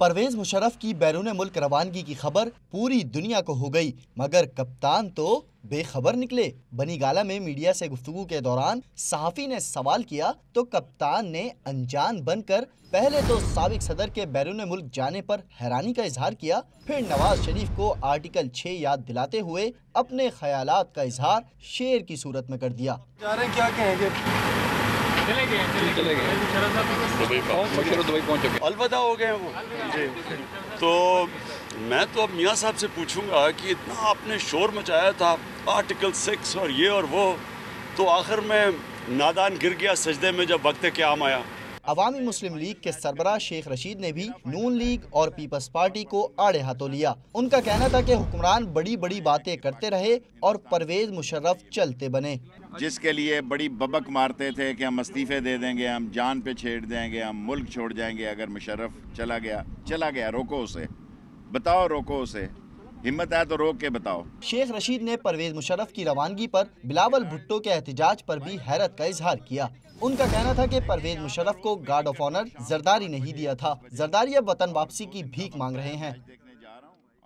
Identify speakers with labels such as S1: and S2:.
S1: پرویز مشرف کی بیرون ملک روانگی کی خبر پوری دنیا کو ہو گئی، مگر کپتان تو بے خبر نکلے۔ بنی گالہ میں میڈیا سے گفتگو کے دوران صحافی نے سوال کیا تو کپتان نے انجان بن کر پہلے تو سابق صدر کے بیرون ملک جانے پر حیرانی کا اظہار کیا، پھر نواز شریف کو آرٹیکل 6 یاد دلاتے ہوئے اپنے خیالات کا اظہار شعر کی صورت میں کر دیا۔
S2: کیا کہیں گے؟
S3: الوداع ہو گئے وہ جی۔ تو میں تو اب میاں صاحب سے پوچھوں گا کہ اتنا آپ نے شور مچایا تھا آرٹیکل 6 اور یہ اور وہ، تو آخر میں نادان گر گیا سجدے میں جب وقت قیام آیا۔
S1: عوامی مسلم لیگ کے سربراہ شیخ رشید نے بھی نون لیگ اور پیپلز پارٹی کو آڑے ہاتھوں لیا۔ ان کا کہنا تھا کہ حکمران بڑی بڑی باتیں کرتے رہے اور پرویز مشرف چلتے بنے۔
S4: جس کے لیے بڑی ببک مارتے تھے کہ ہم استعفے دے دیں گے، ہم جان پہ چھیڑ دیں گے، ہم ملک چھوڑ جائیں گے اگر مشرف چلا گیا، روکو اسے، بتاؤ روکو اسے، ہمت ہے تو روک کے بتاؤ۔
S1: شیخ رشید نے پرویز مشرف کی روانگی پر بلاول بھٹو کے احتجاج پر بھی حیرت کا اظہار کیا۔ ان کا کہنا تھا کہ پرویز مشرف کو گارڈ آف آنر زرداری نہیں دیا تھا، زرداری اب وطن واپسی کی بھیک مانگ رہے ہیں۔